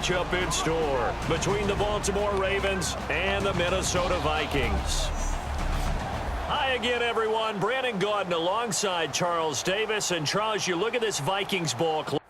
matchup in store between the Baltimore Ravens and the Minnesota Vikings. Hi again, everyone. Brandon Gaudin alongside Charles Davis. And Charles, you look at this Vikings ball club.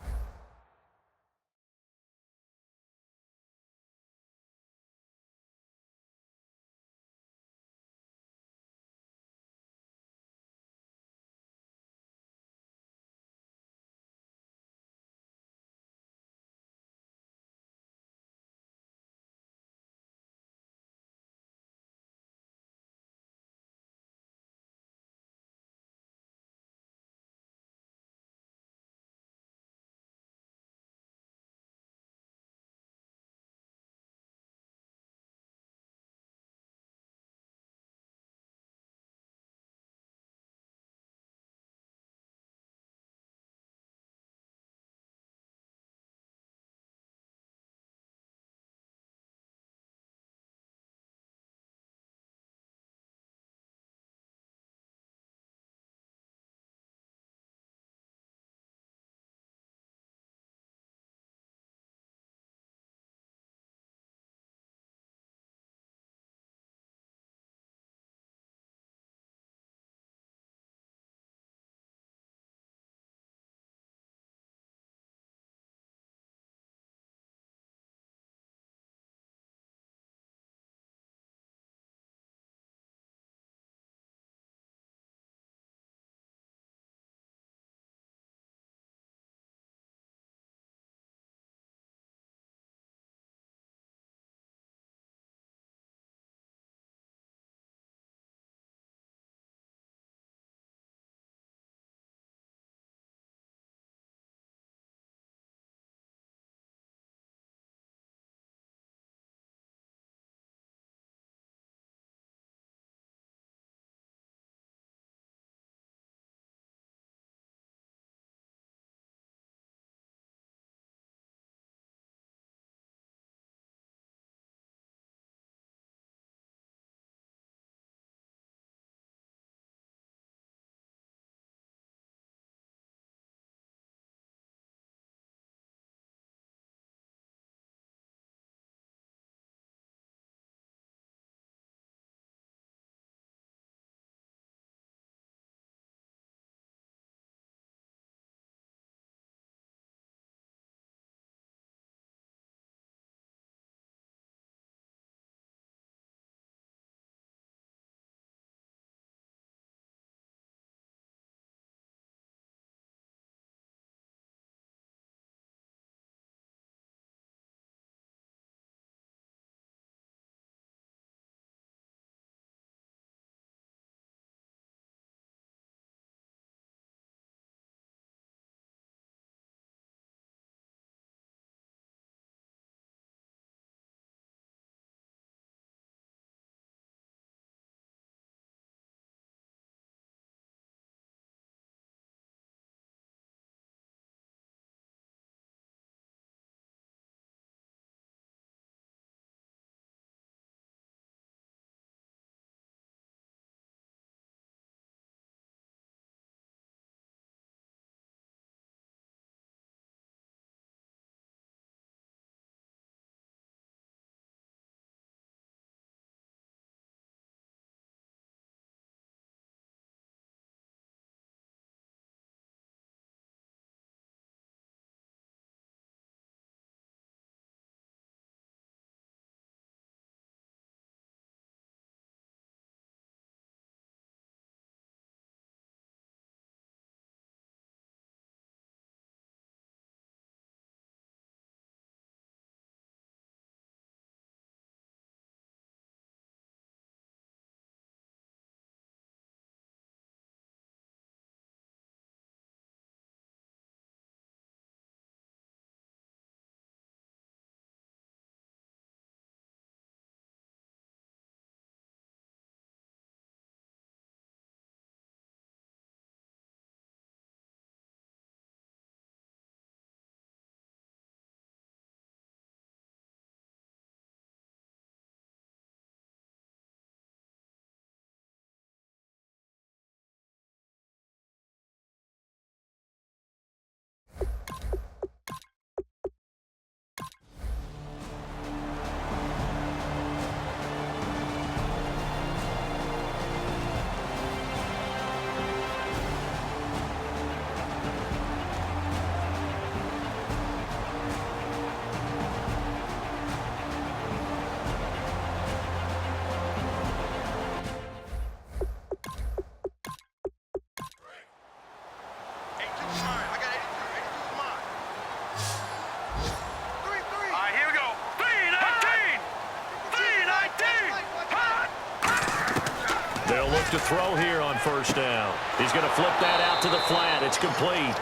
to throw here on first down. He's going to flip that out to the flat. It's complete.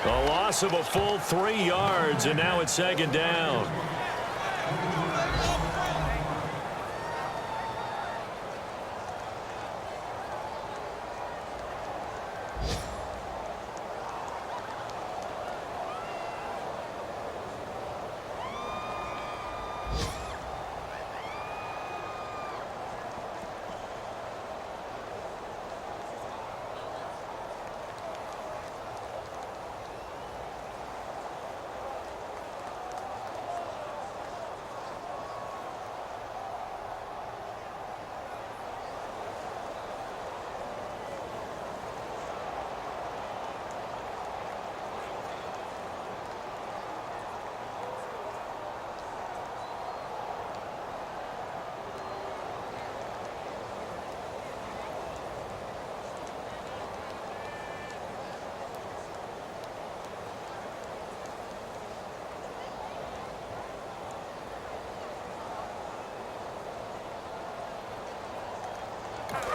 A loss of a full 3 yards, and now it's second down.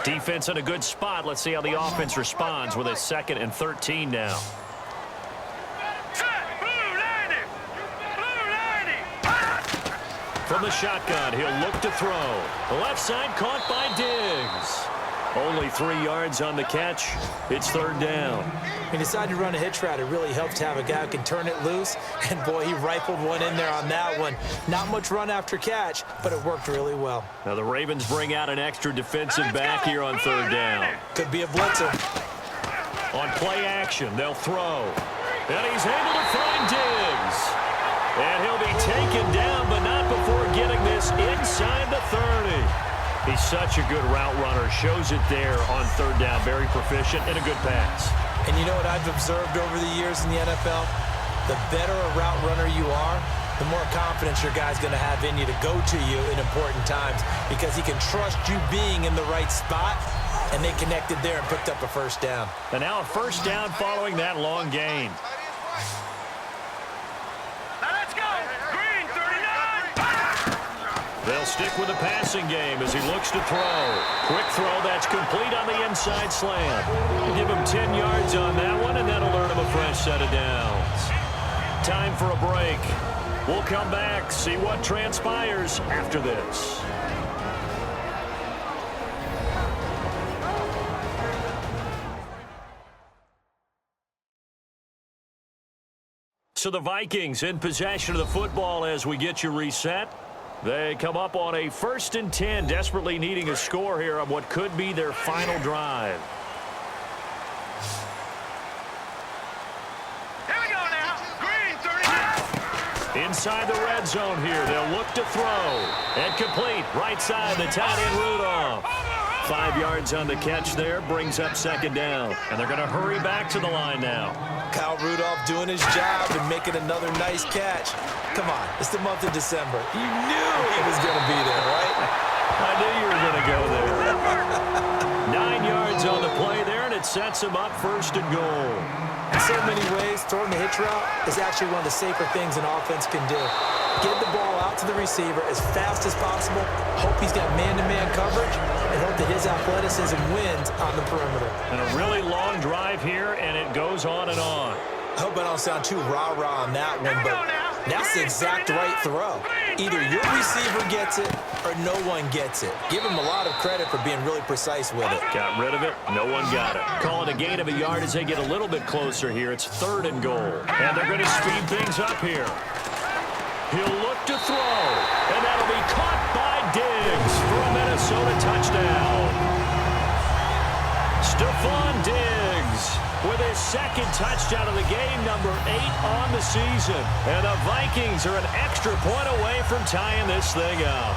Defense in a good spot. Let's see how the offense responds with a 2nd and 13 now. From the shotgun, he'll look to throw. The left side caught by Diggs. Only 3 yards on the catch. It's 3rd down. He decided to run a hitch route. It really helps to have a guy who can turn it loose. And, boy, he rifled one in there on that one. Not much run after catch, but it worked really well. Now the Ravens bring out an extra defensive back here on 3rd down. Could be a blitzer. On play action, they'll throw. And he's able to find Diggs. And he'll be taken down, but not before getting this inside the 30. He's such a good route runner. Shows it there on 3rd down. Very proficient and a good pass. And you know what I've observed over the years in the NFL? The better a route runner you are, the more confidence your guy's going to have in you to go to you in important times because he can trust you being in the right spot, and they connected there and picked up a 1st down. And now a 1st down following that long gain. They'll stick with the passing game as he looks to throw. Quick throw that's complete on the inside slant. Give him 10 yards on that one, and that'll earn him a fresh set of downs. Time for a break. We'll come back, see what transpires after this. So the Vikings in possession of the football as we get you reset. They come up on a 1st and 10, desperately needing a score here on what could be their final drive. Here we go now. Green 30. Inside the red zone here, they'll look to throw. And complete, right side, the tight end Rudolph. 5 yards on the catch there, brings up 2nd down. And they're going to hurry back to the line now. Kyle Rudolph doing his job and making another nice catch. Come on, it's the month of December. You knew he was going to be there, right? I knew you were going to go there. 9 yards on the play there, and it sets him up 1st and goal. In so many ways, throwing the hitch route is actually one of the safer things an offense can do. Get the ball out to the receiver as fast as possible, hope he's got man-to-man coverage, and hope that his athleticism wins on the perimeter. And a really long drive here, and it goes on and on. I hope I don't sound too rah-rah on that one, but that's the exact right throw. Either your receiver gets it or no one gets it. Give him a lot of credit for being really precise with it. Got rid of it. No one got it. Call it a gain of a yard as they get a little bit closer here. It's 3rd and goal. And they're going to speed things up here. He'll look to throw. And that'll be caught by Diggs for a Minnesota touchdown. Stephon Diggs with his 2nd touchdown of the game, number 8 on the season. And the Vikings are an extra point away from tying this thing up.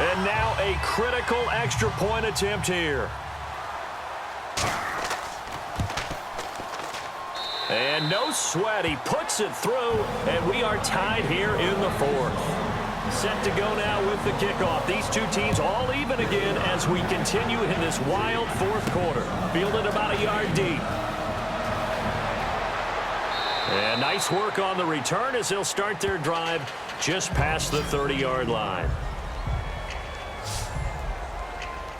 And now a critical extra point attempt here. And no sweat, he puts it through, and we are tied here in the 4th. Set to go now with the kickoff. These two teams all even again as we continue in this wild 4th quarter. Fielded about a yard deep. And nice work on the return as they'll start their drive just past the 30-yard line.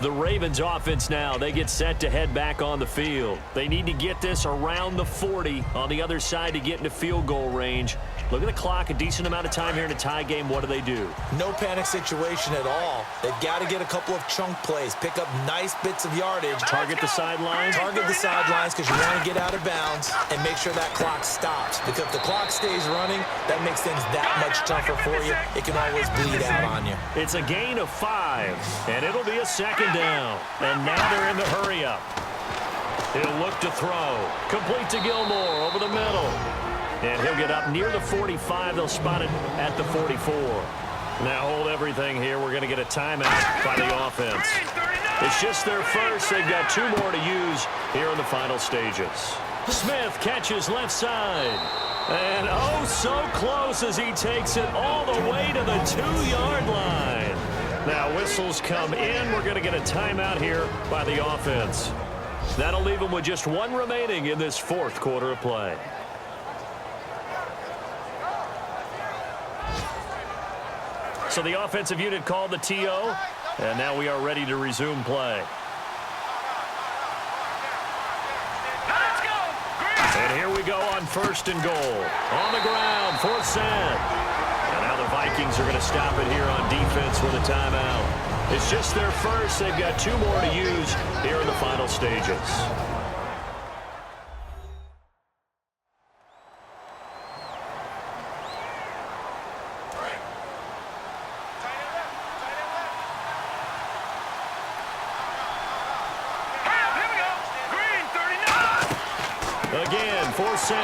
The Ravens offense now, they get set to head back on the field. They need to get this around the 40 on the other side to get into field goal range. Look at the clock, a decent amount of time here in a tie game. What do? No panic situation at all. They've got to get a couple of chunk plays, pick up nice bits of yardage. Target the sidelines. Target the sidelines because you want to get out of bounds and make sure that clock stops. Because if the clock stays running, that makes things that much tougher for you. It can always bleed out on you. It's a gain of 5, and it'll be a second down. And now they're in the hurry-up. He'll look to throw. Complete to Gilmore over the middle. And he'll get up near the 45. They'll spot it at the 44. Now hold everything here. We're going to get a timeout by the offense. It's just their first. They've got 2 more to use here in the final stages. Smith catches left side. And oh, so close as he takes it all the way to the 2-yard line. Now whistles come in. We're going to get a timeout here by the offense. That'll leave them with just 1 remaining in this 4th quarter of play. So the offensive unit called the TO, and now we are ready to resume play. And here we go on 1st and goal. On the ground, 4th set. And now the Vikings are going to stop it here on defense with a timeout. It's just their first. They've got 2 more to use here in the final stages. Again, 4th set.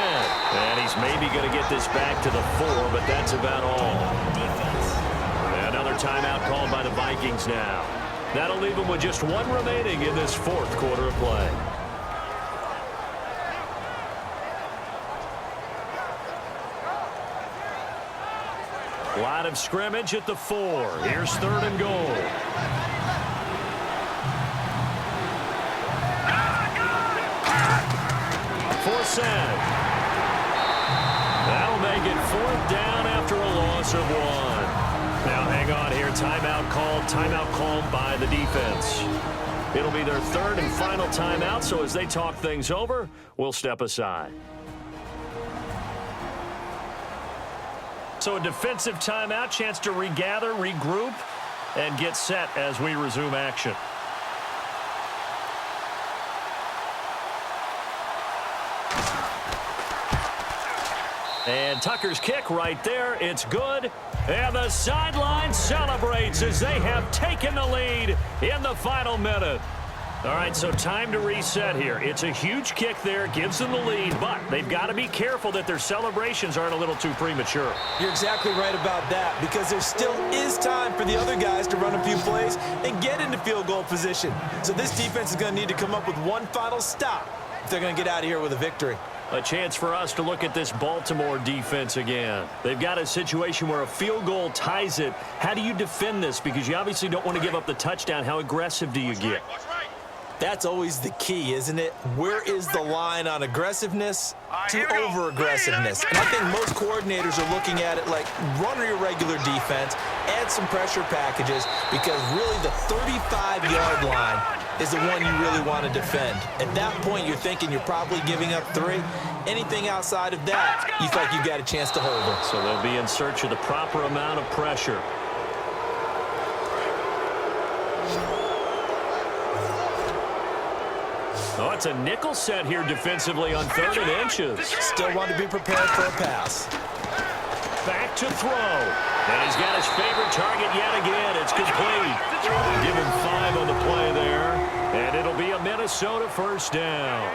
And he's maybe going to get this back to the 4, but that's about all. Another timeout called by the Vikings now. That'll leave them with just 1 remaining in this 4th quarter of play. Line of scrimmage at the 4. Here's 3rd and goal. Set. That'll make it 4th down after a loss of 1. Now hang on here. Timeout called by the defense. It'll be their 3rd and final timeout, so as they talk things over, we'll step aside. So a defensive timeout, chance to regather, regroup, and get set as we resume action. And Tucker's kick right there. It's good. And the sideline celebrates as they have taken the lead in the final minute. All right, so time to reset here. It's a huge kick there, gives them the lead, but they've got to be careful that their celebrations aren't a little too premature. You're exactly right about that, because there still is time for the other guys to run a few plays and get into field goal position. So this defense is going to need to come up with one final stop if they're going to get out of here with a victory. A chance for us to look at this Baltimore defense again. They've got a situation where a field goal ties it. How do you defend this? Because you obviously don't want to give up the touchdown. How aggressive do you get? That's always the key, isn't it? Where is the line on aggressiveness to over-aggressiveness? And I think most coordinators are looking at it like run your regular defense, add some pressure packages, because really the 35-yard line is the one you really want to defend. At that point, you're thinking you're probably giving up 3. Anything outside of that, you feel like you've got a chance to hold it. So they'll be in search of the proper amount of pressure. Oh, it's a nickel set here defensively on 3rd and inches. Still want to be prepared for a pass. Back to throw. And he's got his favorite target yet again. It's complete. Give him 5 on the play there. And it'll be a Minnesota 1st down.